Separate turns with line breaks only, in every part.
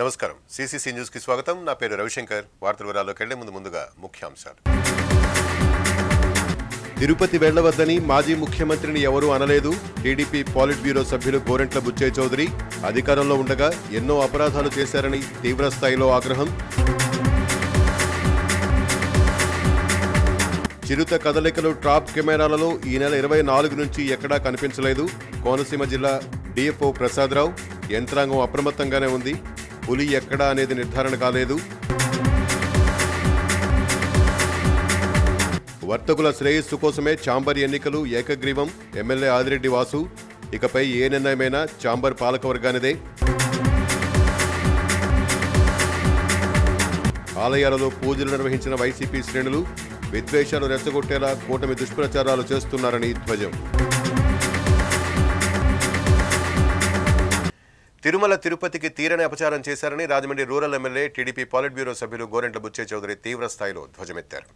నమస్కారం CCC news కి స్వాగతం నా పేరు రవిశంకర్ వార్తల వివరాల్లోకి ముందుగా ముఖ్యాంశాలు తిరుపతి వెళ్లవద్దని మాజీ ముఖ్యమంత్రిని ఎవరూ అనలేదు టీడీపీ పాలిట్ బ్యూరో సభ్యులు గోరెంట్ల బుచ్చయ్య చౌదరి అధికారంలో ఉండగా ఎన్నో అపరాధాలు చేశారని తీవ్ర స్థాయిలో ఆగ్రహం చిరుత కదలికలు ట్రాప్ కెమెరాలలో ఈ నెల 24 నుంచి ఎక్కడా కనిపించలేదు కోనసీమ జిల్లా డిఎఫ్ఓ ప్రసాదరావు యంత్రాంగం అప్రమత్తంగానే ఉంది పులి ఎక్కడా అనేది నిర్ధారణ కాలేదు వర్తకుల శ్రేయస్సు కోసమే ఛాంబర్ ఎన్నికలు ఏకగ్రీవం ఎమ్మెల్యే ఆదిరెడ్డి వాసు ఇకపై ఏ నిర్ణయమైనా ఛాంబర్ పాలకవర్గానిదే ఆలయాలలో పూజలు నిర్వహించిన వైసీపీ శ్రేణులు విద్వేషాలు రెచ్చగొట్టేలా కూటమి దుష్ప్రచారాలు చేస్తున్నారని ధ్వజం తిరుమల తిరుపతికి తీరని అపచారం చేశారని Rajahmundry rural MLA TDP politburo సభ్యులు గోరెంట్ల బుచ్చయ్య చౌదరి తీవ్ర స్థాయిలో ధ్వజమెత్తారు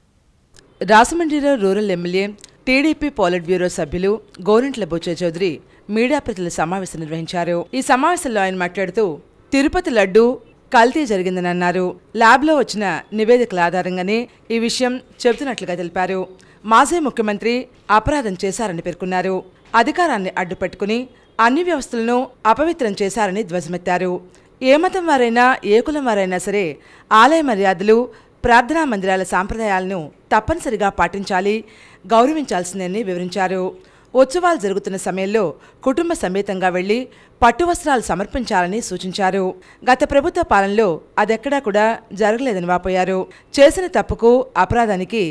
రాజమండ్రిలో rural MLA TDP politburo సభ్యులు గోరెంట్ల బుచ్చయ్య చౌదరి మీడియా ప్రతినిధుల సమావేశం నిర్వహించారు ఈ సమావేశంలో ఆయన మాట్లాడుతూ తిరుపతి లడ్డు కల్తీ జరిగిందని అన్నారు ల్యాబ్లో వచ్చిన నివేదికల ఆధారంగానే ఈ విషయం చెబుతున్నట్లుగా తెలిపారు మాజీ ముఖ్యమంత్రి అపరాధం చేశారని పేర్కొన్నారు అధికారాన్ని అడ్డుపెట్టుకుని అన్ని వ్యవస్థలను అపవిత్రం చేశారని ధ్వజమెత్తారు ఏ మతం వారైనా ఏ కులం వారైనా సరే ఆలయ మర్యాదలు ప్రార్థనా మందిరాల సాంప్రదాయాలను తప్పనిసరిగా పాటించాలి గౌరవించాల్సిందని వివరించారు ఉత్సవాలు జరుగుతున్న సమయంలో కుటుంబ సమేతంగా వెళ్లి పట్టు వస్త్రాలు సమర్పించాలని సూచించారు గత ప్రభుత్వ పాలనలో అదెక్కడా కూడా జరగలేదని వాపోయారు చేసిన తప్పుకు అపరాధానికి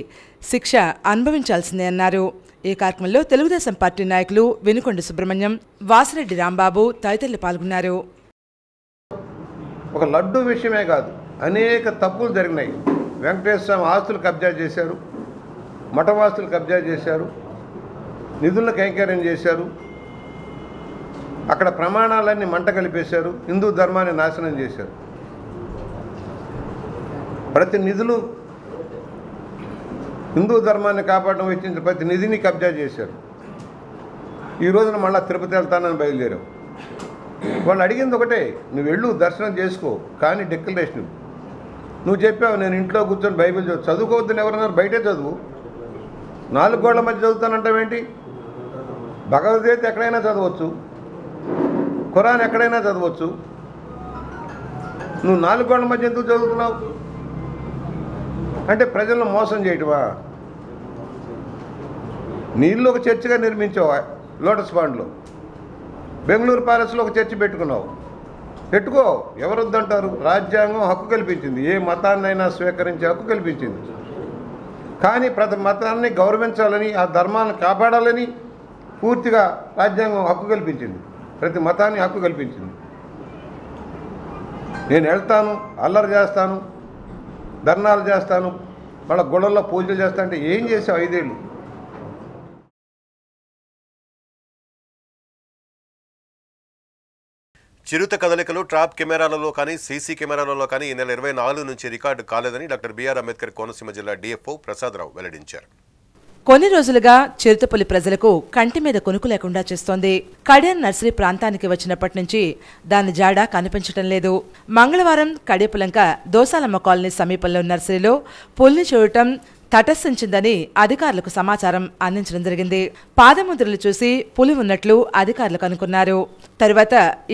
శిక్ష అనుభవించాల్సిందే అన్నారు ఈ కార్యక్రమంలో తెలుగుదేశం పార్టీ నాయకులు వెనుకొండ సుబ్రహ్మణ్యం వాసిరెడ్డి రాంబాబు తదితరులు పాల్గొన్నారు
ఒక లడ్డు విషయమే కాదు అనేక తప్పులు జరిగినాయి వెంకటేశ్వర స్వామి ఆస్తులు కబ్జా చేశారు మఠవాస్తులు కబ్జా చేశారు నిధులను కైంకర్యం చేశారు అక్కడ ప్రమాణాలన్నీ మంట కలిపేశారు హిందూ ధర్మాన్ని నాశనం చేశారు ప్రతి నిధులు హిందూ ధర్మాన్ని కాపాడడం వెచ్చించిన ప్రతి నిధిని కబ్జా చేశారు ఈ రోజున మళ్ళీ తిరుపతి వెళ్తానని బయలుదేరావు వాళ్ళు అడిగింది ఒకటే నువ్వు వెళ్ళు దర్శనం చేసుకో కానీ డిక్లరేషన్ నువ్వు చెప్పావు నేను ఇంట్లో కూర్చొని బైబిల్ చదువుకోవద్దని ఎవరన్నారు బయటే చదువు 4 గోళ్ల మధ్య చదువుతానంటావేంటి భగవద్గీత ఎక్కడైనా చదవచ్చు ఖురాన్ ఎక్కడైనా చదవచ్చు నువ్వు 4 గోళ్ల మధ్య ఎందుకు చదువుతున్నావు అంటే ప్రజలను మోసం చేయటమా నీళ్ళు ఒక చర్చిగా నిర్మించావు లోటస్ పాండ్లో బెంగళూరు ప్యాలెస్లో ఒక చర్చి పెట్టుకో ఎవరు వద్దంటారు రాజ్యాంగం హక్కు కల్పించింది ఏ మతాన్నైనా స్వీకరించే హక్కు కల్పించింది కానీ ప్రతి మతాన్ని గౌరవించాలని ఆ ధర్మాన్ని కాపాడాలని పూర్తిగా రాజ్యాంగం హక్కు కల్పించింది ప్రతి మతాన్ని హక్కు కల్పించింది నేను వెళ్తాను అల్లరి చేస్తాను ధర్నాలు చేస్తాను వాళ్ళ గుళ్ళల్లో పూజలు చేస్తా అంటే ఏం చేసావు 5 ఏళ్ళు
చిరుత కదలికలు ట్రాప్ కెమెరాలలో కానీ సీసీ కెమెరాలలో కానీ ఈ నెల 24 నుంచి రికార్డు కాలేదని డాక్టర్ బిఆర్ అంబేద్కర్ కోనసీమ జిల్లా డిఎఫ్ఓ ప్రసాదరావు వెల్లడించారు
కొన్ని రోజులుగా చిరుతపులి ప్రజలకు కంటి మీద కొనుకు లేకుండా చేస్తోంది కడియం నర్సరీ ప్రాంతానికి వచ్చినప్పటి నుంచి దాని జాడ కనిపించటం లేదు మంగళవారం కడియపులంక దోసాలమ్మ కాలనీ సమీపంలో నర్సరీలో పులిని చూడటం తటస్థించిందని అధికారులకు సమాచారం అందించడం జరిగింది పాదముద్రలు చూసి పులి ఉన్నట్లు అధికారులు కనుక్కున్నారు తరువాత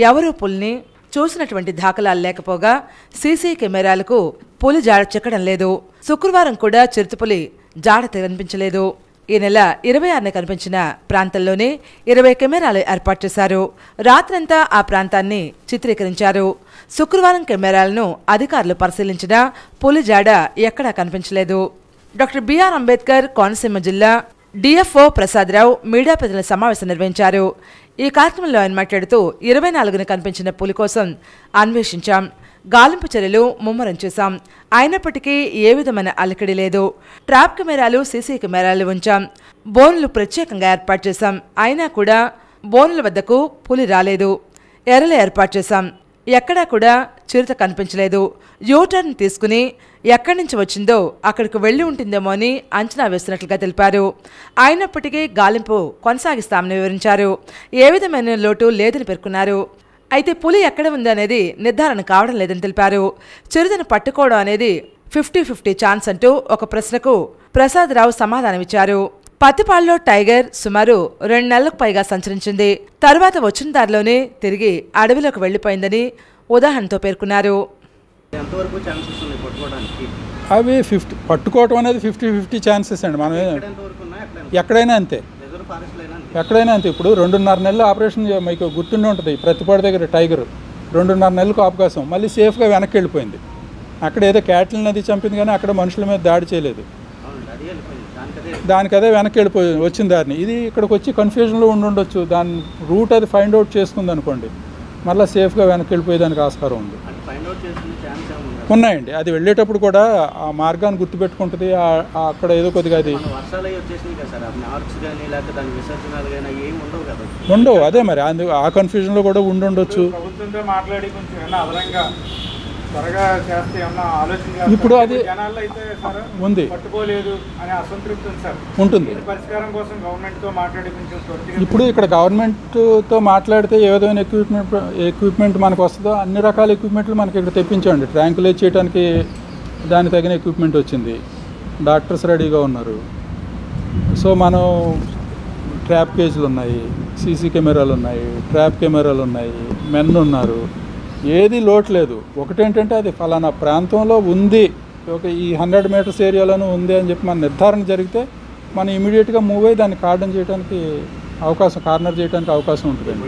ఎవరూ పులిని చూసినటువంటి దాఖలాలు లేకపోగా సీసీ కెమెరాలకు పులి జాడ చిక్కడం లేదు శుక్రవారం కూడా చిరుతపులి జాడ కనిపించలేదు ఈ నెల 26న కనిపించిన ప్రాంతంలోనే 20 కెమెరాలు ఏర్పాటు చేశారు రాత్రంతా ఆ ప్రాంతాన్ని చిత్రీకరించారు శుక్రవారం కెమెరాలను అధికారులు పరిశీలించినా పులి జాడ ఎక్కడా కనిపించలేదు డాక్టర్ బిఆర్ అంబేద్కర్ కోనసీమ జిల్లా డిఎఫ్ఓ ప్రసాదరావు మీడియా ప్రతినిధుల సమావేశం నిర్వహించారు ఈ కార్యక్రమంలో ఆయన మాట్లాడుతూ 24న కనిపించిన పులి కోసం అన్వేషించాం గాలింపు చర్యలు ముమ్మరం చేశాం అయినప్పటికీ ఏ విధమైన అలికిడి లేదు ట్రాప్ కెమెరాలు సీసీ కెమెరాలు ఉంచాం బోనులు ప్రత్యేకంగా ఏర్పాటు చేశాం అయినా కూడా బోనుల వద్దకు పులి రాలేదు ఎర్రలు ఏర్పాటు చేశాం ఎక్కడా కూడా చిరుత కనిపించలేదు యూటర్న్ తీసుకుని ఎక్కడి నుంచి వచ్చిందో అక్కడికి వెళ్లి ఉంటుందేమో అని అంచనా వేస్తున్నట్లుగా తెలిపారు అయినప్పటికీ గాలింపు కొనసాగిస్తామని వివరించారు ఏ విధమైన లోటు లేదని పేర్కొన్నారు అయితే పులి ఎక్కడ ఉంది అనేది నిర్ధారణ కావడం లేదని తెలిపారు. చిరుతను పట్టుకోవడం అనేది 50-50 ఛాన్స్ అంటూ ఒక ప్రశ్నకు ప్రసాదరావు సమాధానమిచ్చారు. పత్తిపాడులో టైగర్ సుమారు 2 నెలలకు పైగా సంచరించింది. తరువాత వచ్చిన దారిలోనే తిరిగి అడవిలోకి వెళ్లిపోయిందని ఉదాహరణతో పేర్కొన్నారు.
అవి పట్టుకోవటం అనేది 50-50 ఛాన్సెస్ అండి. మనం ఎక్కడైనా అంతే, ఎక్కడైనా అంతే. ఇప్పుడు 2.5 నెలలు ఆపరేషన్ మీకు గుర్తుండి ఉంటుంది. ప్రతిపాడు దగ్గర టైగర్ 2.5 నెలలకు అవకాశం, మళ్ళీ సేఫ్గా వెనక్కి వెళ్ళిపోయింది. అక్కడ ఏదో క్యాటిల్ నది చంపింది కానీ అక్కడ మనుషుల మీద దాడి చేయలేదు. దానికి అదే వెనక్కి వచ్చిన దారిని ఇది ఇక్కడికి వచ్చి కన్ఫ్యూజన్లో ఉండొచ్చు. దాని రూట్ అది ఫైండ్ అవుట్ చేసుకుంది అనుకోండి, మళ్ళీ సేఫ్గా వెనక్కి వెళ్ళిపోయేదానికి ఆస్కారం ఉంది. ఉన్నాయండి. అది వెళ్ళేటప్పుడు కూడా ఆ మార్గాన్ని గుర్తుపెట్టుకుంటుంది. అక్కడ ఏదో కొద్దిగా అది ఉండవు. అదే మరి ఆ కన్ఫ్యూజన్లో కూడా ఉండొచ్చు. ఇప్పుడు అది ఉంది, ఉంటుంది. ఇప్పుడు ఇక్కడ గవర్నమెంట్తో మాట్లాడితే ఏ విధమైన ఎక్విప్మెంట్ మనకు వస్తుందో అన్ని రకాల ఎక్విప్మెంట్లు మనకి ఇక్కడ తెప్పించండి. ట్యాంకులేజ్ చేయడానికి దానికి తగిన ఎక్విప్మెంట్ వచ్చింది. డాక్టర్స్ రెడీగా ఉన్నారు. సో మనం ట్రాప్ కేజీలు ఉన్నాయి, సీసీ కెమెరాలు ఉన్నాయి, ట్రాప్ కెమెరాలు ఉన్నాయి, మెన్ ఉన్నారు. ఏది లోటు లేదు. ఒకటేంటంటే అది ఫలానా ప్రాంతంలో ఉంది, ఒక ఈ 100 మీటర్స్ ఏరియాలోనూ ఉంది అని చెప్పి మన నిర్ధారణ జరిగితే మనం ఇమీడియట్గా మూవ్ అయ్యి దాన్ని కార్నర్ చేయడానికి అవకాశం ఉంటుందండి.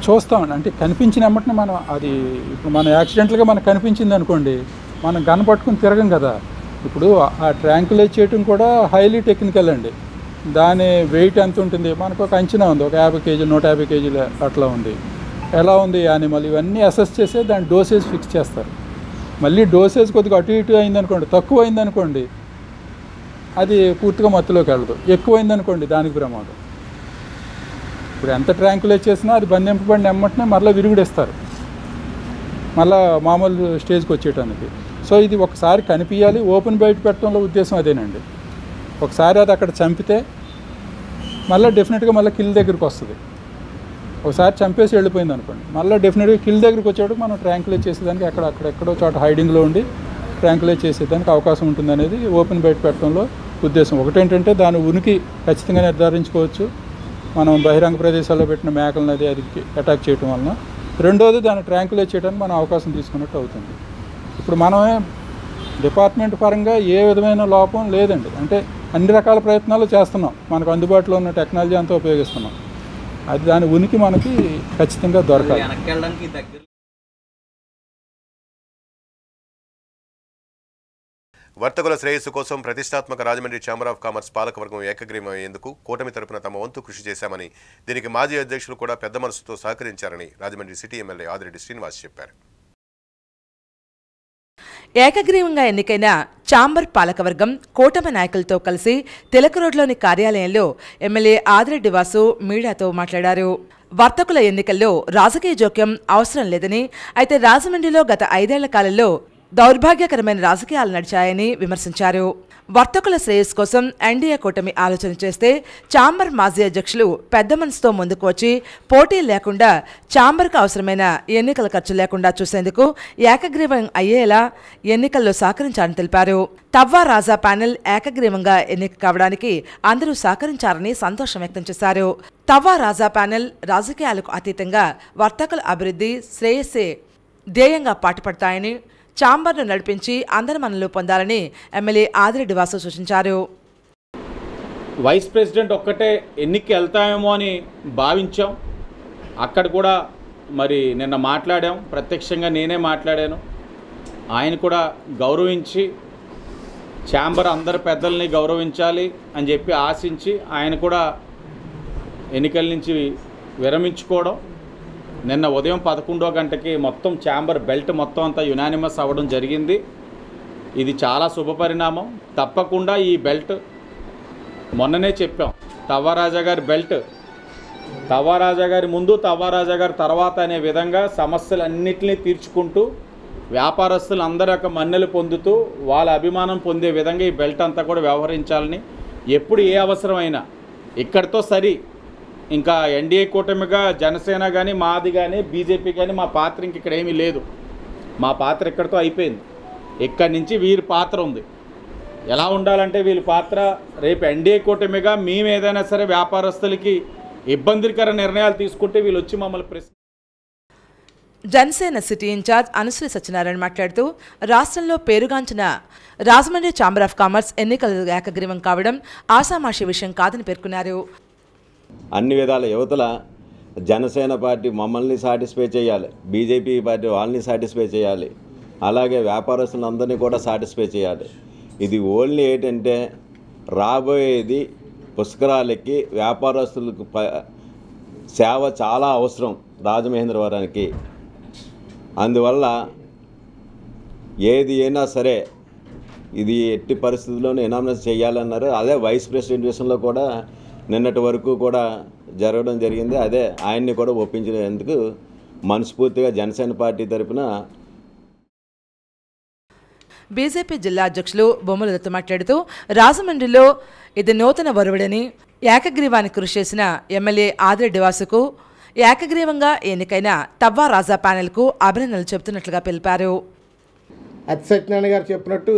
చూస్తామండి. అంటే కనిపించిన వెంటనే మనం అది ఇప్పుడు మన యాక్సిడెంట్గా మనకు కనిపించింది అనుకోండి, మనం గన్ పట్టుకుని తిరగం కదా. ఇప్పుడు ఆ ట్యాంకులేజ్ చేయటం కూడా హైలీ టెక్నికల్ అండి. దాని వెయిట్ ఎంత ఉంటుంది మనకు ఒక అంచనా ఉంది. ఒక 50 కేజీలు 150 కేజీలు అట్లా ఉంది. ఎలా ఉంది యానిమల్, ఇవన్నీ అసెస్ చేసి దాని డోసేజ్ ఫిక్స్ చేస్తారు. మళ్ళీ డోసేజ్ కొద్దిగా అటు ఇటు అయిందనుకోండి, తక్కువ అయిందనుకోండి అది పూర్తిగా మత్తులోకి వెళ్ళదు. ఎక్కువైందనుకోండి దానికి ప్రమాదం. ఇప్పుడు ఎంత ట్యాంకులేజ్ చేసినా అది బంధింపబడిన ఎమ్మటనే మళ్ళీ విరుగుడేస్తారు, మళ్ళీ మామూలు స్టేజ్కి వచ్చేయటానికి. సో ఇది ఒకసారి కనిపించాలి. ఓపెన్ బయట పెట్టడంలో ఉద్దేశం అదేనండి. ఒకసారి అది అక్కడ చంపితే మళ్ళీ డెఫినెట్గా మళ్ళీ కిల్ దగ్గరికి వస్తుంది. ఒకసారి చంపేసి వెళ్ళిపోయింది అనుకోండి, మళ్ళీ డెఫినెట్గా కిల్ దగ్గరికి వచ్చేటప్పుడు మనం ట్యాంకులేజ్ చేసేదానికి అక్కడెక్కడో చోట హైడింగ్లో ఉండి ట్యాంకులేజ్ చేసేదానికి అవకాశం ఉంటుంది అనేది ఓపెన్ బయట పెట్టడంలో ఉద్దేశం. ఒకటేంటంటే దాని ఉనికి ఖచ్చితంగా నిర్ధారించుకోవచ్చు మనం బహిరంగ ప్రదేశాల్లో పెట్టిన మేకలను అది అటాక్ చేయడం వలన. రెండోది దాన్ని ట్యాంకులేజ్ చేయడానికి మనం అవకాశం తీసుకున్నట్టు అవుతుంది. ఇప్పుడు మనమే డిపార్ట్మెంట్ పరంగా ఏ విధమైన లోపం లేదండి. అంటే అన్ని రకాల ప్రయత్నాలు చేస్తున్నాం, మనకు అందుబాటులో ఉన్న టెక్నాలజీ అంతా ఉపయోగిస్తున్నాం. అది దాని ఉనికి మనకి ఖచ్చితంగా దొరకాలి.
వర్తకుల శ్రేయస్సు కోసం ప్రతిష్టాత్మక రాజమండ్రి ఛాంబర్ ఆఫ్ కామర్స్ పాలకవర్గం ఏకగ్రీవమయ్యేందుకు కూటమి తరపున తమ వంతు కృషి చేశామని, దీనికి మాజీ అధ్యక్షులు కూడా పెద్ద మనసుతో సహకరించారని రాజమండ్రి సిటీ ఎమ్మెల్యే ఆదిరెడ్డి శ్రీనివాస్ చెప్పారు.
ఏకగ్రీవంగా ఎన్నికైన ఛాంబర్ పాలకవర్గం కూటమి నాయకులతో కలిసి తిలక్ రోడ్లోని కార్యాలయంలో ఎమ్మెల్యే ఆదిరెడ్డి వాసు మీడియాతో మాట్లాడారు. వర్తకుల ఎన్నికల్లో రాజకీయ జోక్యం అవసరం లేదని, అయితే రాజమండ్రిలో గత 5 ఏళ్ల కాలంలో దౌర్భాగ్యకరమైన రాజకీయాలు నడిచాయని విమర్శించారు. వర్తకుల శ్రేయస్సు కోసం ఎన్డీఏ కూటమి ఆలోచన చేస్తే ఛాంబర్ మాజీ అధ్యక్షులు పెద్ద మనసుతో ముందుకు వచ్చి పోటీ లేకుండా ఛాంబర్కు అవసరమైన ఎన్నికల ఖర్చు లేకుండా చూసేందుకు ఏకగ్రీవం అయ్యేలా ఎన్నికల్లో సహకరించారని తెలిపారు. తవ్వా రాజా ప్యానెల్ ఏకగ్రీవంగా ఎన్నిక కావడానికి అందరూ సహకరించారని సంతోషం వ్యక్తం చేశారు. తవ్వా రాజా ప్యానెల్ రాజకీయాలకు అతీతంగా వర్తకుల అభివృద్ధి శ్రేయస్సే ధ్యేయంగా పాటుపడతాయని, ఛాంబర్ను నడిపించి అందరి మన్ననలు పొందాలని ఎమ్మెల్యే ఆదిరెడ్డి వాసు సూచించారు.
వైస్ ప్రెసిడెంట్ ఒక్కటే ఎన్నికకి వెళ్తామేమో అని భావించాం. అక్కడ కూడా మరి నిన్న మాట్లాడాం, ప్రత్యక్షంగా నేనే మాట్లాడాను. ఆయన కూడా గౌరవించి ఛాంబర్ అందరి పెద్దల్ని గౌరవించాలి అని చెప్పి ఆశించి ఆయన కూడా ఎన్నికల నుంచి విరమించుకోవడం. నిన్న ఉదయం 11 గంటకి మొత్తం ఛాంబర్ బెల్ట్ మొత్తం అంతా యునానిమస్ అవ్వడం జరిగింది. ఇది చాలా శుభపరిణామం. తప్పకుండా ఈ బెల్ట్ మొన్ననే చెప్పాం, తవ్వారాజా గారి బెల్ట్ తవ్వారాజా గారి ముందు తవ్వారాజా గారి తర్వాత అనే విధంగా సమస్యలన్నింటినీ తీర్చుకుంటూ వ్యాపారస్తులు అందరి యొక్క మన్నెలు పొందుతూ వాళ్ళ అభిమానం పొందే విధంగా ఈ బెల్ట్ అంతా కూడా వ్యవహరించాలని, ఎప్పుడు ఏ అవసరమైనా ఇక్కడితో సరి ఇంకా ఎన్డీఏ కూటమిగా జనసేన కానీ మాది కానీ బీజేపీ కానీ మా పాత్ర ఇంక ఇక్కడ ఏమీ లేదు. మా పాత్ర ఇక్కడితో అయిపోయింది. ఇక్కడి నుంచి వీరి పాత్ర ఉంది. ఎలా ఉండాలంటే వీళ్ళ పాత్ర రేపు ఎన్డీఏ కూటమిగా మేము ఏదైనా సరే వ్యాపారస్తులకి ఇబ్బందికర నిర్ణయాలు తీసుకుంటే వీళ్ళు వచ్చి మమ్మల్ని ప్రశ్న.
జనసేన సిటీ ఇన్ఛార్జ్ అనుశ్రీ సత్యనారాయణ మాట్లాడుతూ రాష్ట్రంలో పేరుగాంచిన రాజమండ్రి ఛాంబర్ ఆఫ్ కామర్స్ ఎన్నికలు ఏకగ్రీవం కావడం ఆషామాషి విషయం కాదని పేర్కొన్నారు.
అన్ని విధాల యువతల జనసేన పార్టీ మమ్మల్ని సాటిస్ఫై చేయాలి, బీజేపీ పార్టీ వాళ్ళని సాటిస్ఫై చేయాలి, అలాగే వ్యాపారస్తులందరినీ కూడా సాటిస్ఫై చేయాలి. ఇది ఓన్లీ ఏంటంటే రాబోయేది పుష్కరాలకి వ్యాపారస్తులకు సేవ చాలా అవసరం రాజమహేంద్రవరానికి. అందువల్ల ఏది అయినా సరే ఇది ఎట్టి పరిస్థితుల్లోనూ ఎనామినేషన్ చేయాలన్నారు. అదే వైస్ ప్రెసిడెంట్ విషయంలో కూడా నిన్నటి వరకు కూడా జరగడం జరిగింది. అదే ఆయన్ని కూడా ఒప్పించినందుకు మనస్ఫూర్తిగా జనసేన పార్టీ తరఫున.
బీజేపీ జిల్లా అధ్యక్షులు బొమ్మల దత్తు మాట్లాడుతూ రాజమండ్రిలో ఇది నూతన వరువుడని ఏకగ్రీవానికి కృషి చేసిన ఎమ్మెల్యే ఆదిరెడ్డి వాసుకు ఏకగ్రీవంగా ఎన్నికైన తవ్వా రాజా ప్యానెల్కు అభినందనలు చెబుతున్నట్లుగా తెలిపారు.
సత్యనారాయణ గారు చెప్పినట్టు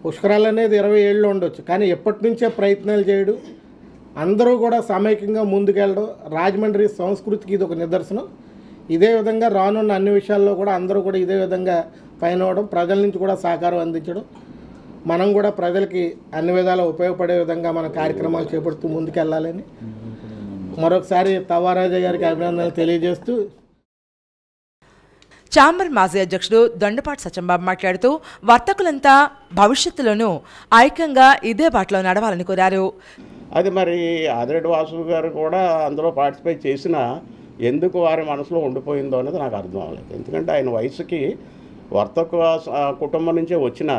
పుష్కరాలు అనేది 20 ఏళ్ళు ఉండొచ్చు, కానీ ఎప్పటి నుంచే ప్రయత్నాలు చేయడు, అందరూ కూడా సమైక్యంగా ముందుకెళ్ళడం రాజమండ్రి సంస్కృతికి ఇది ఒక నిదర్శనం. ఇదే విధంగా రానున్న అన్ని విషయాల్లో కూడా అందరూ కూడా ఇదే విధంగా పైన అవడం, ప్రజల నుంచి కూడా సహకారం అందించడం, మనం కూడా ప్రజలకి అన్ని విధాలా ఉపయోగపడే విధంగా మన కార్యక్రమాలు చేపడుతూ ముందుకెళ్ళాలని మరొకసారి తవ్వారాజా గారికి అభినందనలు తెలియజేస్తూ.
ఛాంబర్ మాజీ అధ్యక్షుడు దొండపాటి సత్యంబాబు మాట్లాడుతూ వర్తకులంతా భవిష్యత్తులోనూ ఐక్యంగా ఇదే బాటలో నడవాలని కోరారు.
అది మరి ఆదిరెడ్డి వాసు గారు కూడా అందులో పార్టిసిపేట్ చేసినా ఎందుకు వారి మనసులో ఉండిపోయిందో అనేది నాకు అర్థం అవ్వలేదు. ఎందుకంటే ఆయన వయసుకి వర్తక కుటుంబం నుంచే వచ్చినా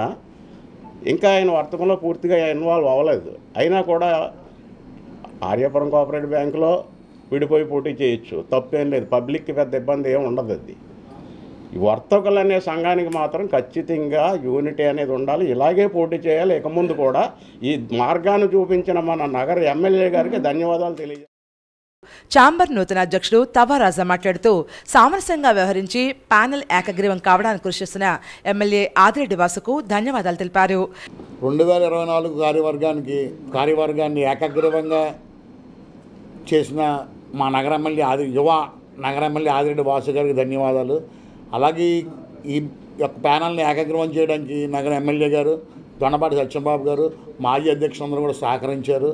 ఇంకా ఆయన వర్తకంలో పూర్తిగా ఇన్వాల్వ్ అవ్వలేదు. అయినా కూడా ఆర్యాపురం కోఆపరేటివ్ బ్యాంకులో విడిపోయి పోటీ చేయొచ్చు, తప్పేం లేదు, పబ్లిక్కి పెద్ద ఇబ్బంది ఏమి ఉండదు. అది ఈ వర్తకులు అనే సంఘానికి మాత్రం ఖచ్చితంగా యూనిటీ అనేది ఉండాలి, ఇలాగే పోటీ చేయాలి. ఇక ముందు కూడా ఈ మార్గాన్ని చూపించిన మన నగర ఎమ్మెల్యే గారికి ధన్యవాదాలు తెలియజేస్తాను.
ఛాంబర్ నూతన అధ్యక్షుడు తవ్వా రాజా మాట్లాడుతూ సామరస్యంగా వ్యవహరించి ప్యానెల్ ఏకగ్రీవం కావడానికి కృషి చేసిన ఎమ్మెల్యే ఆదిరెడ్డి వాసుకు ధన్యవాదాలు తెలిపారు.
2024 కార్యవర్గాన్ని ఏకగ్రీవంగా చేసిన మా నగర ఎమ్మెల్యే యువ నగర ఎమ్మెల్యే ఆదిరెడ్డి వాసు గారికి ధన్యవాదాలు. అలాగే ఈ యొక్క ప్యానల్ని ఏకగ్రీవం చేయడానికి నగర ఎమ్మెల్యే గారు దొండపాటి సత్యంబాబు గారు, మాజీ అధ్యక్షులందరూ కూడా సహకరించారు.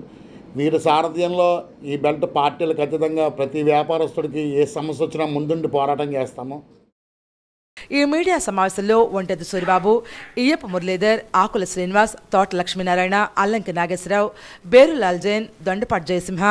వీరి సారథ్యంలో ఈ బెల్ట్ పార్టీలు ఖచ్చితంగా ప్రతి వ్యాపారస్తుడికి ఏ సమస్య వచ్చినా ముందుండి పోరాటం చేస్తాము.
ఈ మీడియా సమావేశంలో ఒంటెద్దు సూరిబాబు, ఇయ్యప్ప మురళీధర్, ఆకుల శ్రీనివాస్, తోట లక్ష్మీనారాయణ, అల్లంకి నాగేశ్వరరావు, బేరులాల్ జైన్, దొండపాటి జయసింహ,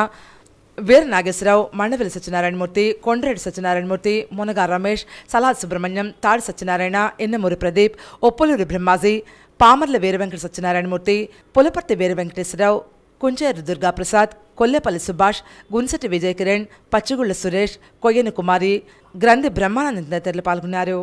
వీర నాగేశ్వరరావు, మండవెల్లి సత్యనారాయణమూర్తి, కొండ్రెడ్డి సత్యనారాయణమూర్తి, మునగా రమేష్, సలాద్ సుబ్రహ్మణ్యం, తాడి సత్యనారాయణ, ఇన్నమూరి ప్రదీప్, ఒప్పులూరి బ్రహ్మాజీ, పామర్ల వీరవెంకట సత్యనారాయణమూర్తి, పులపర్తి వీర వెంకటేశ్వరరావు, కుంచేరు దుర్గాప్రసాద్, కొల్లేపల్లి సుభాష్, గున్సటి విజయ్ కిరణ్, పచ్చిగుళ్ల సురేష్, కొయ్యను కుమారి, గ్రంథి బ్రహ్మానంద తదితరులు పాల్గొన్నారు.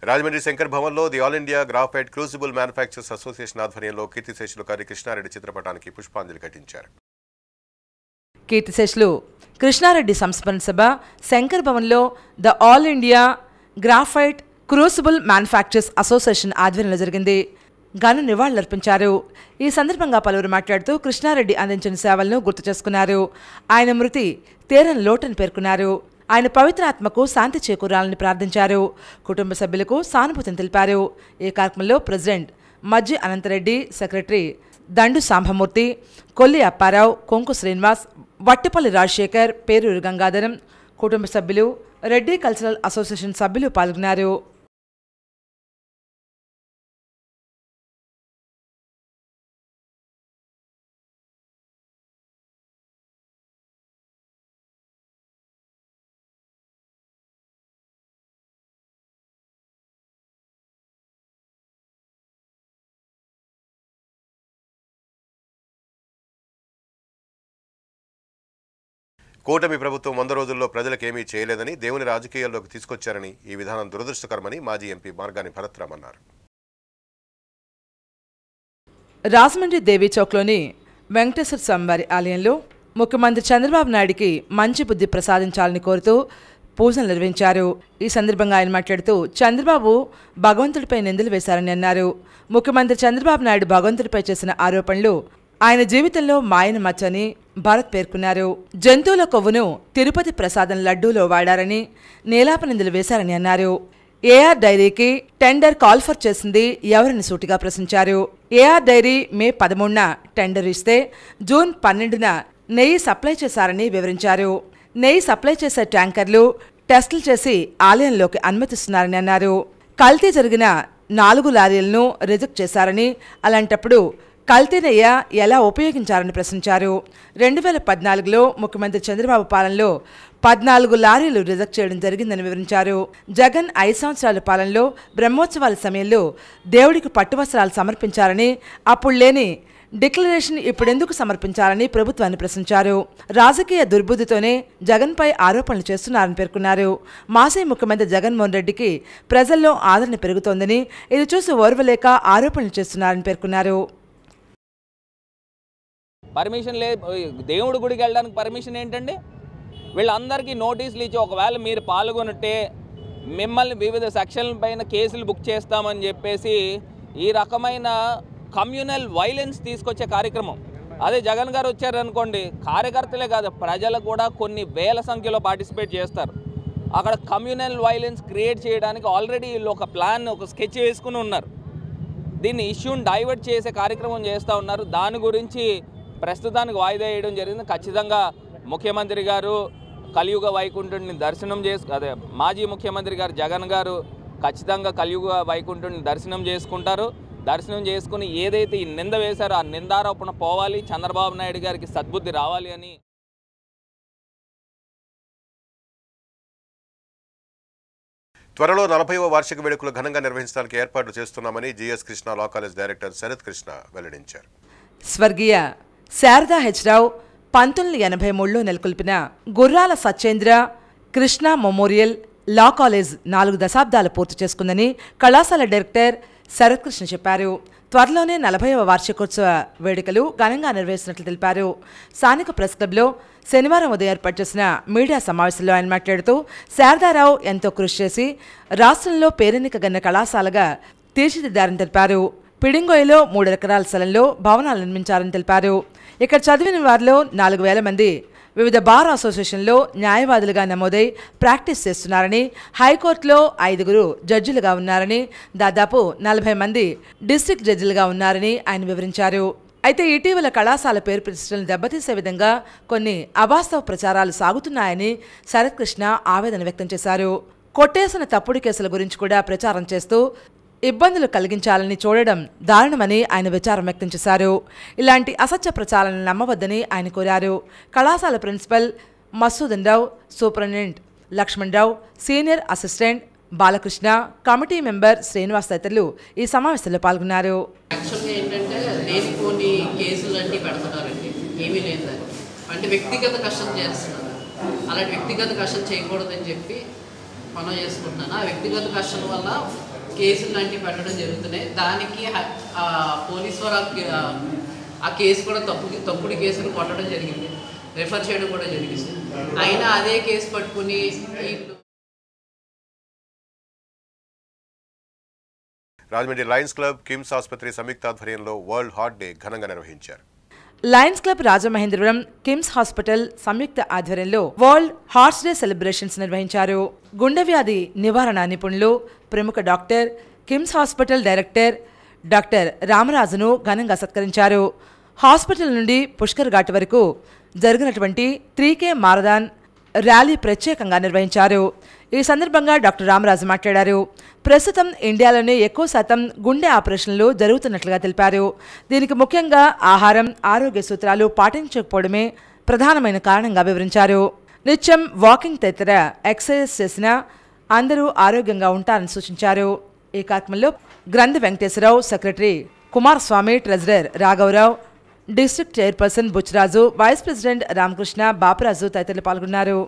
రాజమండ్రి శంకర్ భవన్లో the all India graphite crucible manufacturers association ఆధ్వర్యంలో కీర్తిశేషులు కరి కృష్ణారెడ్డి చిత్రపటానికి పుష్పాంజలి ఘటించారు.
కీర్తిశేషులు కృష్ణారెడ్డి సంస్మరణ సభ శంకర్ భవన్లో the all India graphite crucible manufacturers association ఆధ్వర్యంలో జరిగింది. ఘన నివాళులర్పించారు. ఈ సందర్భంగా పలువురు మాట్లాడుతూ కృష్ణారెడ్డి అందించిన సేవలను గుర్తు చేసుకున్నారు. ఆయన మృతి తీరని లోటని పేర్కొన్నారు. ఆయన పవిత్రాత్మకు శాంతి చేకూరాలని ప్రార్థించారు. కుటుంబ సభ్యులకు సానుభూతిని తెలిపారు. ఈ కార్యక్రమంలో ప్రెసిడెంట్ మజ్జి అనంతరెడ్డి, సెక్రటరీ దండు సాంబమూర్తి, కొల్లి అప్పారావు, కొంకు శ్రీనివాస్, వట్టిపల్లి రాజశేఖర్, పేరూరు గంగాధరం, కుటుంబ సభ్యులు, రెడ్డి కల్చరల్ అసోసియేషన్ సభ్యులు పాల్గొన్నారు.
కూటమి ప్రభుత్వం 100 రోజుల్లో ప్రజలకేమీ చేయలేదని, దేవుని రాజకీయాల్లోకి తీసుకొచ్చారని, ఈ విధానం దురదృష్టకరమని మాజీ ఎంపీ మార్గాని భరత్రామ్ అన్నారు.
రాజమండ్రి దేవీ చౌక్లోని వెంకటేశ్వర స్వామివారి ఆలయంలో ముఖ్యమంత్రి చంద్రబాబు నాయుడికి మంచి బుద్ధి ప్రసాదించాలని కోరుతూ పూజలు నిర్వహించారు. ఈ సందర్భంగా ఆయన మాట్లాడుతూ చంద్రబాబు భగవంతుడిపై నిందలు వేశారని అన్నారు. ముఖ్యమంత్రి చంద్రబాబు నాయుడు భగవంతుడిపై చేసిన ఆరోపణలు ఆయన జీవితంలో మాయన మచ్చని భరత్ పేర్కొన్నారు. జంతువుల కొవ్వును తిరుపతి ప్రసాదం లడ్డూలో వాడారని నేలాప నిందలు వేశారని అన్నారు. ఏఆర్ డైరీకి టెండర్ కాల్ఫర్ చేసింది ఎవరని సూటిగా ప్రశ్నించారు. ఏఆర్ డైరీ మే 13న టెండర్ ఇస్తే జూన్ 12న నెయ్యి సప్లై చేశారని వివరించారు. నెయ్యి సప్లై చేసే ట్యాంకర్లు టెస్టులు చేసి ఆలయంలోకి అనుమతిస్తున్నారని అన్నారు. కల్తీ జరిగిన 4 లారీలను రిజెక్ట్ చేశారని, అలాంటప్పుడు కల్తీ నెయ్య ఎలా ఉపయోగించారని ప్రశ్నించారు. 2014లో ముఖ్యమంత్రి చంద్రబాబు పాలనలో 14 లారీలు రిజెక్ట్ చేయడం జరిగిందని వివరించారు. జగన్ 5 సంవత్సరాల పాలనలో బ్రహ్మోత్సవాల సమయంలో దేవుడికి పట్టువస్త్రాలు సమర్పించారని, అప్పుడు లేని డిక్లరేషన్ ఇప్పుడెందుకు సమర్పించాలని ప్రభుత్వాన్ని ప్రశ్నించారు. రాజకీయ దుర్బుద్ధితోనే జగన్పై ఆరోపణలు చేస్తున్నారని పేర్కొన్నారు. మాజీ ముఖ్యమంత్రి జగన్మోహన్ రెడ్డికి ప్రజల్లో ఆదరణ పెరుగుతోందని, ఇది చూసి ఓర్వలేక ఆరోపణలు చేస్తున్నారని పేర్కొన్నారు.
పర్మిషన్ లేదు, దేవుడి గుడికి వెళ్ళడానికి పర్మిషన్ ఏంటండి? వీళ్ళందరికీ నోటీసులు ఇచ్చి ఒకవేళ మీరు పాల్గొనట్టే మిమ్మల్ని వివిధ సెక్షన్ల పైన కేసులు బుక్ చేస్తామని చెప్పేసి ఈ రకమైన కమ్యూనల్ వైలెన్స్ తీసుకొచ్చే కార్యక్రమం. అదే జగన్ గారు వచ్చారనుకోండి, కార్యకర్తలే కాదు ప్రజలు కూడా కొన్ని వేల సంఖ్యలో పార్టిసిపేట్ చేస్తారు. అక్కడ కమ్యూనల్ వైలెన్స్ క్రియేట్ చేయడానికి ఆల్రెడీ వీళ్ళు ఒక ప్లాన్, ఒక స్కెచ్ వేసుకుని ఉన్నారు. దీన్ని ఇష్యూని డైవర్ట్ చేసే కార్యక్రమం చేస్తూ ఉన్నారు. దాని గురించి ప్రస్తుతానికి వాయిదా వేయడం జరిగింది. ఖచ్చితంగా ముఖ్యమంత్రి గారు కలియుగ వైకుంఠుడిని దర్శనం అదే మాజీ ముఖ్యమంత్రి గారు జగన్ గారు ఖచ్చితంగా కలియుగ వైకుంఠుడిని దర్శనం చేసుకుంటారు. దర్శనం చేసుకుని ఏదైతే ఈ నింద వేశారో ఆ నిందారోపణ పోవాలి, చంద్రబాబు నాయుడు గారికి సద్బుద్ధి రావాలి అని.
త్వరలో 40వ వార్షిక వేడుకలు ఘనంగా నిర్వహించడానికి ఏర్పాట్లు చేస్తున్నామని GS Krishna law college director Sharath Krishna వెల్లడించారు.
స్వర్గీయ శారదా హెచ్రావు 1983లో నెలకొల్పిన Gurrala Satyendra Krishna memorial law college 4 దశాబ్దాలు పూర్తి చేసుకుందని కళాశాల డైరెక్టర్ శరత్ కృష్ణ చెప్పారు. త్వరలోనే 40వ వార్షికోత్సవ వేడుకలు ఘనంగా నిర్వహిస్తున్నట్లు తెలిపారు. స్థానిక ప్రెస్ క్లబ్లో శనివారం ఉదయం ఏర్పాటు చేసిన మీడియా సమావేశంలో ఆయన మాట్లాడుతూ శారదారావు ఎంతో కృషి చేసి రాష్ట్రంలో పేరెన్నికగన్న కళాశాలగా తీర్చిదిద్దారని తెలిపారు. పిడింగోయలో 3 ఎకరాల స్థలంలో భవనాలు నిర్మించారని తెలిపారు. ఇక్కడ చదివిన వారిలో 4,000 మంది వివిధ బార్ అసోసియేషన్లో న్యాయవాదులుగా నమోదై ప్రాక్టీస్ చేస్తున్నారని, హైకోర్టులో 5 జడ్జిలుగా ఉన్నారని, దాదాపు 40 మంది డిస్ట్రిక్ట్ జడ్జిలుగా ఉన్నారని ఆయన వివరించారు. అయితే ఇటీవల కళాశాల పేరు ప్రతిష్టలను దెబ్బతీసే విధంగా కొన్ని అవాస్తవ ప్రచారాలు సాగుతున్నాయని శరత్ కృష్ణ ఆవేదన వ్యక్తం చేశారు. కొట్టేసిన తప్పుడు కేసుల గురించి కూడా ప్రచారం చేస్తూ ఇబ్బందులు కలిగించాలని చూడడం దారుణమని ఆయన విచారం వ్యక్తం చేశారు. ఇలాంటి అసత్య ప్రచారాలను నమ్మవద్దని ఆయన కోరారు. కళాశాల principal Masudan Rao, superintendent Lakshman Rao, senior assistant Balakrishna, committee member Srinivas తదితరులు ఈ సమావేశంలో పాల్గొన్నారు.
యాక్చువల్గా ఏంటంటే లేనిపోని కేసులు అన్నీ పెడుతున్నారండి, ఏమీ లేదు అంటే వ్యక్తిగత కష్టం చేస్తున్నారు. అలాంటి వ్యక్తిగత కష్టం చేయకూడదని చెప్పి మనం చేసుకుంటున్నాను. ఆ వ్యక్తిగత కష్టం వల్ల కేసులు లాంటివి పెట్టడం జరుగుతున్నాయి. దానికి పోలీసు వారు ఆ కేసు కూడా తప్పుడు కేసులు కొట్టడం జరిగింది, రిఫర్ చేయడం కూడా జరిగింది. అయినా అదే కేసు పట్టుకుని
రాజమండ్రి లయన్స్ క్లబ్, కిమ్స్ ఆసుపత్రి సంయుక్త ఆధ్వర్యంలో వరల్డ్ హార్ట్ డే ఘనంగా నిర్వహించారు.
Lions Club Rajamahendravaram, KIMS hospital సంయుక్త ఆధ్వర్యంలో వరల్డ్ హార్ట్స్ డే సెలబ్రేషన్స్ నిర్వహించారు. గుండె వ్యాధి నివారణ నిపుణులు, ప్రముఖ doctor, KIMS hospital director doctor రామరాజును ఘనంగా సత్కరించారు. హాస్పిటల్ నుండి పుష్కర్ ఘాట్ వరకు జరిగినటువంటి 3K మారథాన్ ర్యాలీ ప్రత్యేకంగా నిర్వహించారు. ఈ సందర్భంగా డాక్టర్ రామరాజు మాట్లాడారు. ప్రస్తుతం ఇండియాలోనే ఎక్కువ శాతం గుండె ఆపరేషన్లు జరుగుతున్నట్లుగా తెలిపారు. దీనికి ముఖ్యంగా ఆహారం, ఆరోగ్య సూత్రాలు పాటించకపోవడమే ప్రధానమైన కారణంగా వివరించారు. నిత్యం వాకింగ్ తదితర ఎక్సర్సైజ్ చేసినా అందరూ ఆరోగ్యంగా ఉంటారని సూచించారు. ఈ కార్యక్రమంలో గ్రంథి వెంకటేశ్వరరావు, సెక్రటరీ కుమారస్వామి, ట్రెజరర్ రాఘవరావు, district chairperson Buccharaju, vice president Ramakrishna, Baparaju తదితరులు పాల్గొన్నారు.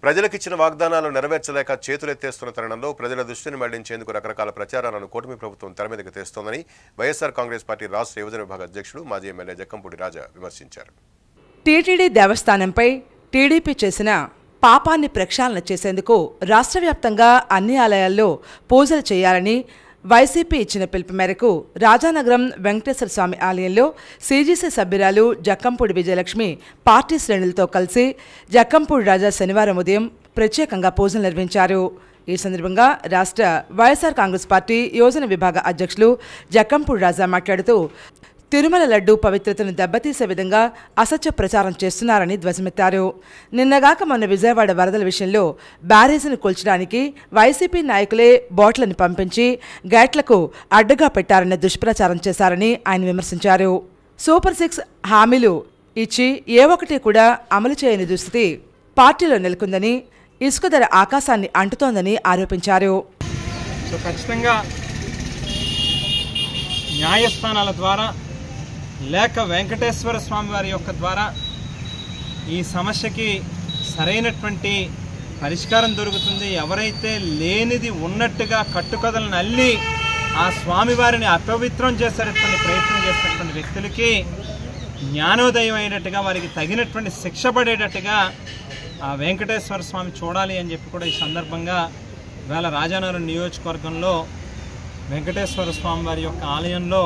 ప్రజలకిచ్చిన వాగ్దానాలు నెరవేర్చలేక చేతులెత్తేస్తున్న తరుణంలో ప్రజల దృష్టిని మళ్లించేందుకు రకరకాల ప్రచారాలను కూటమి ప్రభుత్వం తెరమీదకు తెస్తోందని వైఎస్ఆర్ కాంగ్రెస్ పార్టీ రాష్ట్ర యువజన విభాగ అధ్యక్షుడు మాజీ ఎమ్మెల్యే జక్కంపూడి రాజా విమర్శించారు.
టీటీడీ దేవస్థానంపై టీడీపీ చేసిన పాపాన్ని ప్రక్షాళన చేసేందుకు రాష్ట్ర వ్యాప్తంగా అన్ని ఆలయాల్లో పూజలు చేయాలని వైసీపీ ఇచ్చిన పిలుపు మేరకు రాజానగరం వెంకటేశ్వర స్వామి ఆలయంలో సీజీసీ సభ్యురాలు జక్కంపూడి విజయలక్ష్మి పార్టీ శ్రేణులతో కలిసి జక్కంపూడి రాజా శనివారం ఉదయం ప్రత్యేకంగా పూజలు నిర్వహించారు. ఈ సందర్భంగా రాష్ట్ర వైఎస్ఆర్ కాంగ్రెస్ పార్టీ యోజన విభాగ అధ్యక్షులు జక్కంపూడి రాజా మాట్లాడుతూ తిరుమల లడ్డూ పవిత్రతను దెబ్బతీసే విధంగా అసత్య ప్రచారం చేస్తున్నారని ధ్వజమెత్తారు. నిన్నగాక మొన్న విజయవాడ వరదల విషయంలో బ్యారేజీని కూల్చడానికి వైసీపీ నాయకులే బోట్లను పంపించి గేట్లకు అడ్డుగా పెట్టారని దుష్ప్రచారం చేశారని ఆయన విమర్శించారు. సూపర్ 6 హామీలు ఇచ్చి ఏ ఒక్కటి కూడా అమలు చేయని దుస్థితి పార్టీలో నెలకొందని, ఇసుక ధర ఆకాశాన్ని అంటుతోందని ఆరోపించారు.
ఖచ్చితంగా న్యాయస్థానాల ద్వారా లేక వెంకటేశ్వర స్వామి వారి యొక్క ద్వారా ఈ సమస్యకి సరైనటువంటి పరిష్కారం దొరుకుతుంది. ఎవరైతే లేనిది ఉన్నట్టుగా కట్టుకథలను అల్లి ఆ స్వామివారిని అపవిత్రం చేసేటటువంటి ప్రయత్నం చేసేటటువంటి వ్యక్తులకి జ్ఞానోదయం అయినట్టుగా వారికి తగినటువంటి శిక్ష పడేటట్టుగా ఆ వెంకటేశ్వర స్వామి చూడాలి అని చెప్పి కూడా ఈ సందర్భంగా ఇవాళ రాజానగరం నియోజకవర్గంలో వెంకటేశ్వర స్వామి వారి యొక్క ఆలయంలో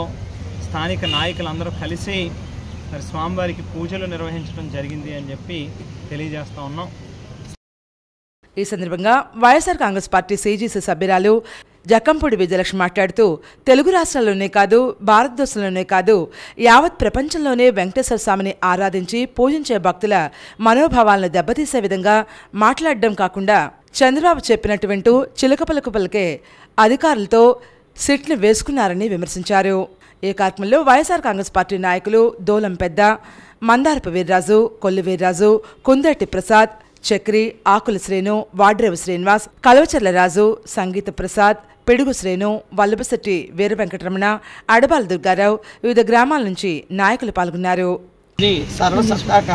స్థానిక నాయకులందరూ కలిసి మరి స్వామివారికి పూజలు నిర్వహించడం జరిగింది అని చెప్పి తెలియజేస్తా ఉన్నాం.
ఈ సందర్భంగా వైఎస్ఆర్ కాంగ్రెస్ పార్టీ సీజీసీ సభ్యురాలు జక్కంపూడి విజయలక్ష్మి మాట్లాడుతూ తెలుగు రాష్ట్రాల్లోనే కాదు, భారతదేశంలోనే కాదు, యావత్ ప్రపంచంలోనే వెంకటేశ్వర స్వామిని ఆరాధించి పూజించే భక్తుల మనోభావాలను దెబ్బతీసే విధంగా మాట్లాడడం కాకుండా చంద్రబాబు చెప్పినట్టు వింటూ చిలుక పలుకు పలికే అధికారులతో సిట్ను వేసుకున్నారని విమర్శించారు. ఈ కార్యక్రమంలో వైఎస్ఆర్ కాంగ్రెస్ పార్టీ నాయకులు దోలం పెద్ద, మందారపు వీర్రాజు, కొల్లి వీర్రాజు, కుందటి ప్రసాద్, చక్రి, ఆకుల శ్రేణు, వాడ్రేవు శ్రీనివాస్, కలవచర్ల రాజు, సంగీత ప్రసాద్, పిడుగు శ్రేణు, వల్లభశెట్టి వీర వెంకటరమణ, అడబాల దుర్గారావు వివిధ గ్రామాల నుంచి నాయకులు పాల్గొన్నారు.
ఇది సర్వసత్తాక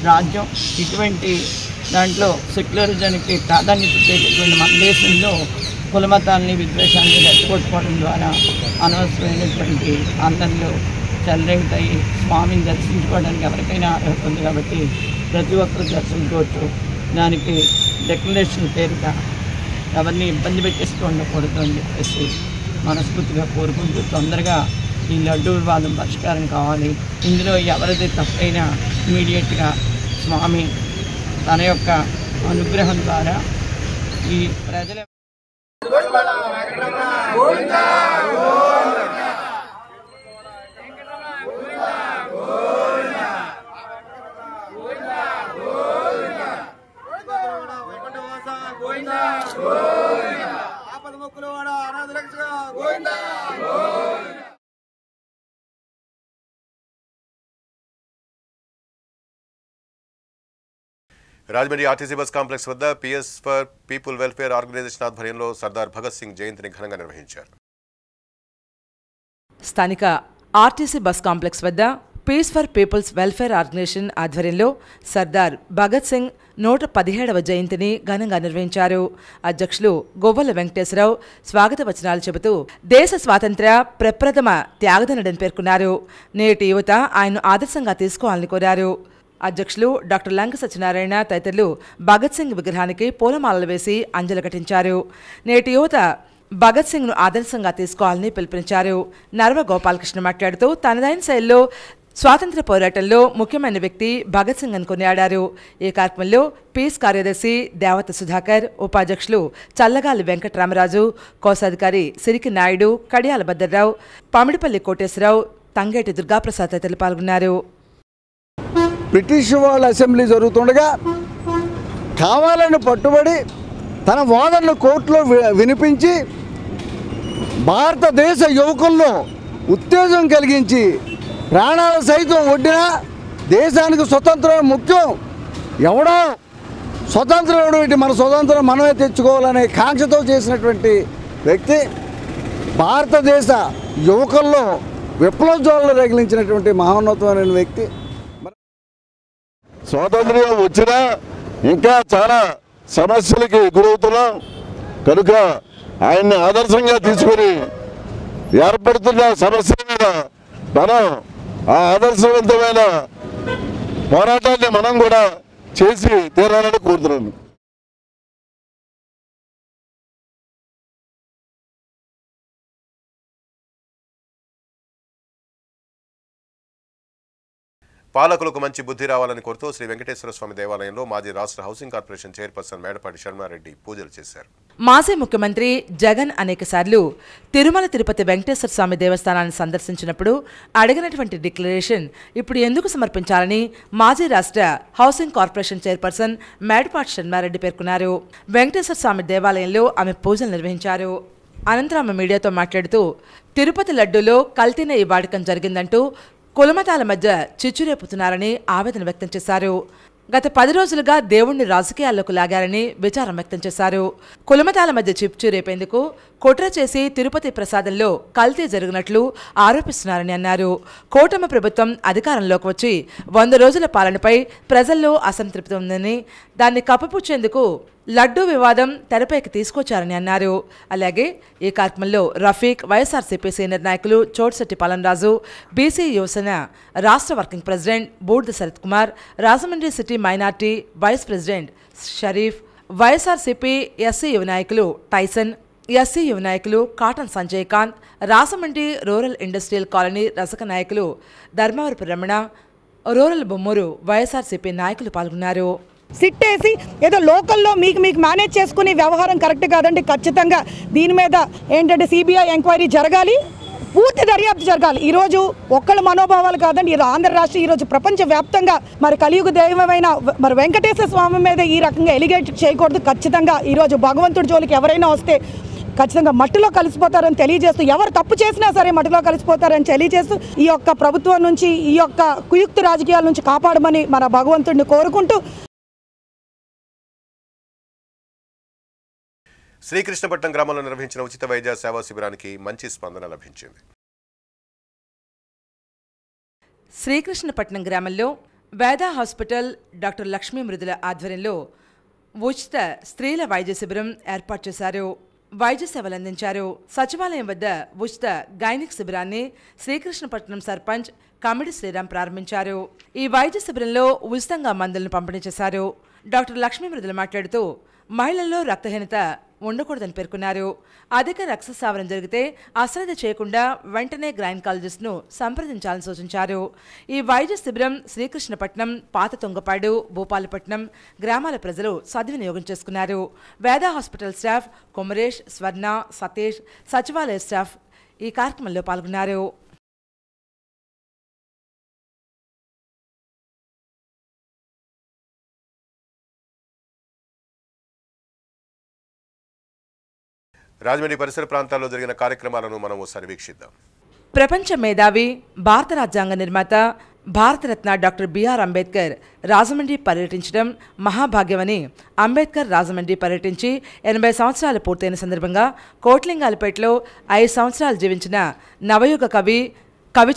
రాజ్యం. ఇటువంటి దాంట్లో సెక్యులరిజానికి ప్రాధాన్యత ఇచ్చేటటువంటి మన దేశంలో కులమతాలని విద్వేషాన్ని రెచ్చగొట్టుకోవడం ద్వారా అనవసరమైనటువంటి అందరిలో చెలరేగుతాయి. స్వామిని దర్శించుకోవడానికి ఎవరికైనా అర్హత ఉంది కాబట్టి ప్రతి ఒక్కరు దర్శించుకోవచ్చు. దానికి డెక్లరేషన్ పేరుగా ఎవరిని ఇబ్బంది పెట్టేస్తూ ఉండకూడదు అని చెప్పేసి మనస్ఫూర్తిగా కోరుకుంటూ తొందరగా ఈ లడ్డూ వివాదం పరిష్కారం కావాలి. ఇందులో ఎవరిది తప్పైనా ఇమీడియట్గా స్వామి తన యొక్క అనుగ్రహం ద్వారా ఈ ప్రజల
రాజమండ్రి ఆర్టీసీ బస్ కాంప్లెక్స్ వద్ద PS for people welfare organisation ఆధ్వర్యంలో సర్దార్ భగత్ సింగ్ జయంతిని ఘనంగా నిర్వహించారు.
స్థానిక ఆర్టీసీ బస్ కాంప్లెక్స్ వద్ద peace for people's welfare organisation ఆధ్వర్యంలో సర్దార్ భగత్ సింగ్ 117వ జయంతిని ఘనంగా నిర్వహించారు. అధ్యక్షులు గొవ్వల వెంకటేశ్వరరావు స్వాగత వచనాలు చెబుతూ దేశ స్వాతంత్ర్య ప్రప్రథమ త్యాగదనుడని పేర్కొన్నారు. నేటి యువత ఆయన్ను ఆదర్శంగా తీసుకోవాలని కోరారు. అధ్యక్షులు డాక్టర్ లంక సత్యనారాయణ తదితరులు భగత్ సింగ్ విగ్రహానికి పూలమాలలు వేసి అంజలి ఘటించారు. నేటి యువత భగత్ సింగ్ను ఆదర్శంగా తీసుకోవాలని పిలుపునిచ్చారు. నర్వ గోపాలకృష్ణ మాట్లాడుతూ తనదైన శైలిలో స్వాతంత్ర్య పోరాటంలో ముఖ్యమైన వ్యక్తి భగత్ సింగ్ అని కొనియాడారు. ఈ కార్యక్రమంలో పీస్ కార్యదర్శి దేవత సుధాకర్, ఉపాధ్యక్షులు చల్లగాలి వెంకటరామరాజు, కోశాధికారి సిరికి నాయుడు, కడియాల భద్రరావు, పమిడిపల్లి కోటేశ్వరరావు, తంగేటి దుర్గాప్రసాద్ తదితరులు పాల్గొన్నారు.
బ్రిటిష్ వాళ్ళ అసెంబ్లీ జరుగుతుండగా కావాలని పట్టుబడి తన వాదనను కోర్టులో వినిపించి భారతదేశ యువకుల్లో ఉత్తేజం కలిగించి ప్రాణాలు సైతం ఒడ్డిన దేశానికి స్వతంత్రం ముఖ్యం, ఎవడో స్వతంత్రం ఏంటి, మన స్వతంత్రం మనమే తెచ్చుకోవాలనే కాంక్షతో చేసినటువంటి వ్యక్తి. భారతదేశ యువకుల్లో విప్లవ జ్వాలలు రగిలించినటువంటి మహోన్నతమైన వ్యక్తి.
స్వాతంత్ర్యం వచ్చినా ఇంకా చాలా సమస్యలకి గురవుతున్నాం కనుక ఆయన్ని ఆదర్శంగా తీసుకొని ఏర్పడుతున్న సమస్యల మీద మనం ఆ ఆదర్శవంతమైన పోరాటాన్ని మనం కూడా చేసి తీరాలని కోరుతున్నాను.
పాలకులకు మంచి బుద్ధి రావాలని కోరుతూ శ్రీ వెంకటేశ్వర స్వామి దేవాలయంలో మాజీ రాష్ట్ర housing corporation chairperson Medapati Sharma Reddy పూజలు చేశారు.
మాజీ ముఖ్యమంత్రి జగన్ అనేకసార్లు తిరుమల తిరుపతి వెంకటేశ్వర స్వామి దేవస్థానాన్ని సందర్శించినప్పుడు అడిగినటువంటి డిక్లరేషన్ ఇప్పుడు ఎందుకు సమర్పించాలని మాజీ రాష్ట్ర housing corporation chairperson Medapati Sharma Reddy పేర్కొన్నారు. వెంకటేశ్వర స్వామి దేవాలయంలో ఆమె పూజలు నిర్వహించారు. అనంతరం ఆమె మీడియాతో మాట్లాడుతూ తిరుపతి లడ్డూలో కల్తీ నెయ్యి వాడకం జరిగిందంటూ కులమతాల మధ్య చిచ్చురేపుతున్నారని ఆవేదన వ్యక్తం చేశారు. గత 10 రోజులుగా దేవుణ్ణి రాజకీయాల్లోకి లాగారని విచారం వ్యక్తం చేశారు. కులమతాల మధ్య చిచ్చురేపేందుకు కుట్ర చేసి తిరుపతి ప్రసాదంలో కల్తీ జరిగినట్లు ఆరోపిస్తున్నారని అన్నారు. కూటమి ప్రభుత్వం అధికారంలోకి వచ్చి 100 రోజుల పాలనపై ప్రజల్లో అసంతృప్తి ఉందని, దాన్ని కప్పిపుచ్చేందుకు లడ్డూ వివాదం తెరపైకి తీసుకొచ్చారని అన్నారు. అలాగే ఈ కార్యక్రమంలో రఫీక్, వైఎస్ఆర్సీపీ సీనియర్ నాయకులు చోట్శెట్టి పలన్రాజు, బీసీ యువసేన రాష్ట్ర working president Boodida Sarath Kumar, Rajahmundry city minority vice president Sharif, YSRCP SC యువ నాయకులు టైసన్, ఎస్సీ యువ నాయకులు Cotton Sanjay Kanth, Rajahmundry rural industrial colony రసక నాయకులు ధర్మవరపు రమణ, రూరల్ బొమ్మూరు వైఎస్ఆర్సీపీ నాయకులు పాల్గొన్నారు.
సిట్టేసి ఏదో లోకల్లో మీకు మేనేజ్ చేసుకునే వ్యవహారం కరెక్ట్ కాదండి. ఖచ్చితంగా దీని మీద ఏంటంటే సిబిఐ ఎంక్వైరీ జరగాలి, పూర్తి దర్యాప్తు జరగాలి. ఈరోజు ఒక్కళ్ళ మనోభావాలు కాదండి, ఈరోజు ఆంధ్ర రాష్ట్రం ఈరోజు ప్రపంచవ్యాప్తంగా మరి కలియుగ దైవమైన మరి వెంకటేశ్వర స్వామి మీద ఈ రకంగా ఎలిగేట్ చేయకూడదు. ఖచ్చితంగా ఈరోజు భగవంతుడి జోలికి ఎవరైనా వస్తే ఖచ్చితంగా మట్టిలో కలిసిపోతారని తెలియజేస్తూ, ఎవరు తప్పు చేసినా సరే మట్టిలో కలిసిపోతారని తెలియజేస్తూ ఈ యొక్క ప్రభుత్వం నుంచి, ఈ యొక్క కుయుక్తి రాజకీయాల నుంచి కాపాడమని మన భగవంతుడిని కోరుకుంటూ
శ్రీకృష్ణపట్నం గ్రామంలో నిర్వహించిన ఉచిత వైద్య సేవా శిబిరానికి మంచి స్పందన లభించింది.
శ్రీకృష్ణపట్నం గ్రామంలో వేద హాస్పిటల్ డాక్టర్ లక్ష్మీ మృదుల ఆధ్వర్యంలో ఉచిత స్త్రీల వైద్య శిబిరం ఏర్పాటు చేశారు. వైద్య సేవలు అందించారు. సచివాలయం వద్ద ఉచిత గైనిక్ శిబిరాన్ని శ్రీకృష్ణపట్నం సర్పంచ్ కమిడి శ్రీరామ్ ప్రారంభించారు. ఈ వైద్య శిబిరంలో ఉచితంగా మందులను పంపిణీ చేశారు. డాక్టర్ లక్ష్మీ మృదుల మాట్లాడుతూ మహిళల్లో రక్తహీనత ఉండకూడదని పేర్కొన్నారు. అధిక రక్తస్రావం జరిగితే అశ్రద్ధ చేయకుండా వెంటనే గైనకాలజిస్ట్ను సంప్రదించాలని సూచించారు. ఈ వైద్య శిబిరం శ్రీకృష్ణపట్నం, పాత తొంగపాడు, భూపాలపట్నం గ్రామాల ప్రజలు సద్వినియోగం చేసుకున్నారు. వేద హాస్పిటల్ స్టాఫ్ కుమరేష్, స్వర్ణ, సతీష్, సచివాలయ స్టాఫ్ ఈ కార్యక్రమంలో పాల్గొన్నారు.
రాజమండ్రి పరిసర ప్రాంతాల్లో జరిగిన కార్యక్రమాలను మనం ఒకసారి వీక్షిద్దాం.
ప్రపంచ మేధావి, భారత రాజ్యాంగ నిర్మాత, భారతరత్న డాక్టర్ బిఆర్ అంబేద్కర్ రాజమండ్రి పర్యటించడం మహాభాగ్యమని అంబేద్కర్ రాజమండ్రి పర్యటించి 80 సంవత్సరాలు పూర్తయిన సందర్భంగా కోట్లింగాలపేటలో 5 సంవత్సరాలు జీవించిన నవయుగ కవి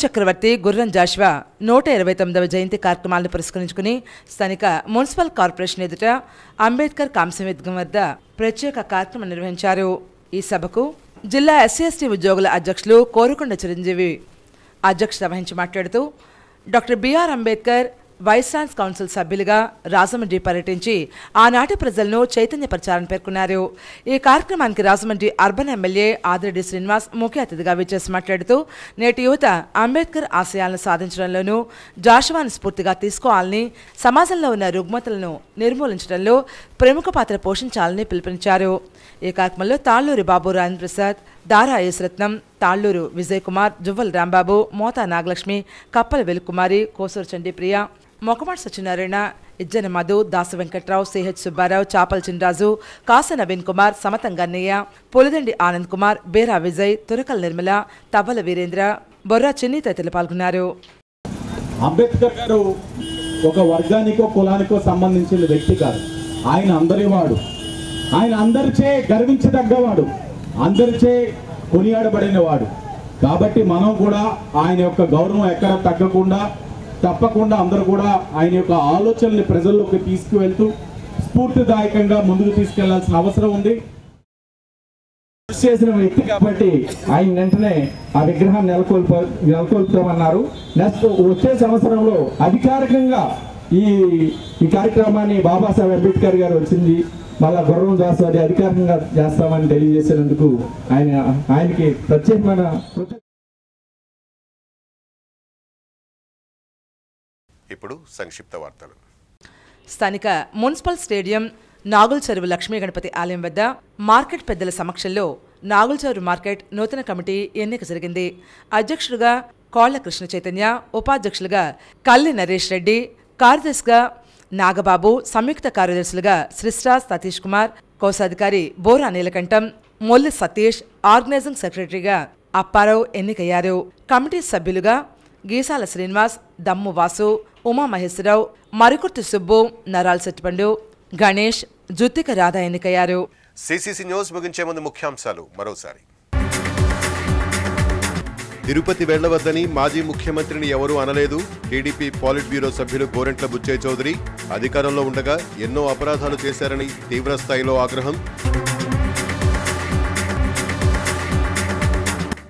చక్రవర్తి గుర్రం జాషువా 129వ జయంతి కార్యక్రమాలను పురస్కరించుకుని స్థానిక మున్సిపల్ కార్పొరేషన్ ఎదుట అంబేద్కర్ కాంస్యవేదికం వద్ద ప్రత్యేక కార్యక్రమం నిర్వహించారు. ఈ సభకు జిల్లా ఎస్సీ/ఎస్టీ ఉద్యోగుల అధ్యక్షులు కోరుకొండ చిరంజీవి అధ్యక్షత వహించి మాట్లాడుతూ డాక్టర్ బిఆర్ అంబేద్కర్ వైస్రాన్స్ కౌన్సిల్ సభ్యులుగా రాజమండ్రి పర్యటించి ఆనాటి ప్రజలను చైతన్యపరచాలని పేర్కొన్నారు. ఈ కార్యక్రమానికి రాజమండ్రి అర్బన్ ఎమ్మెల్యే ఆదిరెడ్డి శ్రీనివాస్ ముఖ్య అతిథిగా విచ్చేసి మాట్లాడుతూ నేటి యువత అంబేద్కర్ ఆశయాలను సాధించడంలోనూ జాషువాను స్ఫూర్తిగా తీసుకోవాలని, సమాజంలో ఉన్న రుగ్మతలను నిర్మూలించడంలో ప్రముఖ పాత్ర పోషించాలని పిలుపునిచ్చారు. ఈ కార్యక్రమంలో తాళ్లూరి బాబు రాజేంద్ర ప్రసాద్, దారా యశ్రత్నం, తాళ్లూరు విజయ్ కుమార్, జువ్వల్ రాంబాబు, మోతా నాగలక్ష్మి, కప్పల వెలుకుమారి, కోసూరు చండీప్రియ, మొకమాటి సత్యనారాయణ, ఇజ్జన మధు, దాసు వెంకట్రావు, సిహెచ్ సుబ్బారావు, చాపల్ చిన్రాజు, కాస నవీన్ కుమార్, సమతం గన్నయ్య, పులిదండి ఆనంద్ కుమార్, బేరా విజయ్, తురకల్ నిర్మల, తవ్వల వీరేంద్ర, బొర్రా చిన్ని తదితరులు పాల్గొన్నారు.
అంబేద్కర్ గారు ఒక వర్గానికో కులానికో సంబంధించిన వ్యక్తి కాదు.
ఆయన అందరివాడు, ఆయన అందరిచే గర్వించదగ్గవాడు, అందరిచే కొనియాడబడినవాడు. కాబట్టి మనం కూడా ఆయన యొక్క గౌరవం ఎక్కడ తగ్గకుండా తప్పకుండా అందరూ కూడా ఆయన యొక్క ఆలోచనల్ని ప్రజల్లోకి తీసుకువెళ్తూ స్ఫూర్తిదాయకంగా ముందుకు తీసుకెళ్లాల్సిన అవసరం ఉంది. కృషి చేసిన వ్యక్తి కాబట్టి ఆయన వెంటనే ఆ విగ్రహాన్ని నెలకొల్పుతామన్నారు. నెక్స్ట్ వచ్చే సంవత్సరంలో అధికారికంగా ఈ కార్యక్రమాన్ని బాబాసాహెబ్ అంబేద్కర్ గారు వచ్చింది మళ్ళా గుర్రం దాసు అది అధికారికంగా చేస్తామని తెలియజేసినందుకు ఆయనకి ప్రత్యేకమైన.
ఇప్పుడు సంక్షిప్త వార్తలు.
స్థానిక మున్సిపల్ స్టేడియం నాగుల్ చెరువు లక్ష్మీ గణపతి ఆలయం వద్ద మార్కెట్ పెద్దల సమక్షంలో నాగుల్ చెరువు మార్కెట్ నూతన కమిటీ ఎన్నిక జరిగింది. అధ్యక్షుడిగా కోళ్ల కృష్ణ చైతన్య, ఉపాధ్యక్షులుగా కల్లి నరేష్ రెడ్డి, కార్యదర్శిగా నాగబాబు, సంయుక్త కార్యదర్శులుగా శ్రీశ్రాజ్ సతీష్ కుమార్, కోశాధికారి బోరా నీలకంఠం, మొల్లి సతీష్, ఆర్గనైజింగ్ సెక్రటరీగా అప్పారావు ఎన్నికయ్యారు. కమిటీ సభ్యులుగా గీసాల శ్రీనివాస్, దమ్ము వాసు, ఉమామహేశ్వరరావు, మరుకుర్తి సుబ్బు, నరాల్ సెట్టిపండు, గణేష్, జుత్తిక రాధా ఎన్నికయ్యారు.
సిసిసి న్యూస్ ముగించే ముందు ముఖ్యాంశాలు మరోసారి. తిరుపతి వెళ్లవద్దని మాజీ ముఖ్యమంత్రిని ఎవరూ అనలేదు. టీడీపీ పాలిట్ బ్యూరో సభ్యులు గోరెంట్ల బుచ్చయ్య చౌదరి. అధికారంలో ఉండగా ఎన్నో అపరాధాలు చేశారని తీవ్రస్థాయిలో ఆగ్రహం.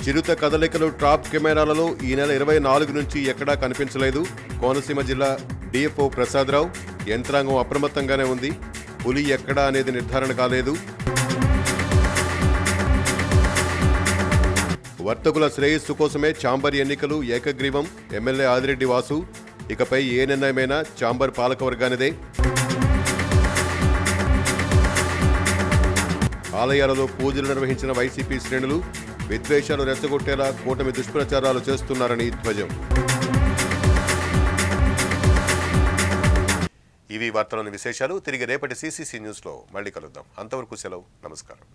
చిరుత కదలికలు ట్రాప్ కెమెరాలలో ఈ నెల 24 నుంచి ఎక్కడా కనిపించలేదు. కోనసీమ జిల్లా డిఎఫ్ఓ ప్రసాదరావు. యంత్రాంగం అప్రమత్తంగానే ఉంది. పులి ఎక్కడా అనేది నిర్ధారణ కాలేదు. వర్తకుల శ్రేయస్సు కోసమే ఛాంబర్ ఎన్నికలు ఏకగ్రీవం. ఎమ్మెల్యే ఆదిరెడ్డి వాసు. ఇకపై ఏ నిర్ణయమైనా ఛాంబర్ పాలకవర్గానిదే. ఆలయాలలో పూజలు నిర్వహించిన వైసీపీ శ్రేణులు విద్వేషాలు రెచ్చగొట్టేలా కూటమి దుష్ప్రచారాలు చేస్తున్నారని ధ్వజం. ఇవి వార్తలోని విశేషాలు. తిరిగి రేపటి సిసిసి న్యూస్లో మళ్ళీ కలుద్దాం. అంతవరకు సెలవు. నమస్కారం.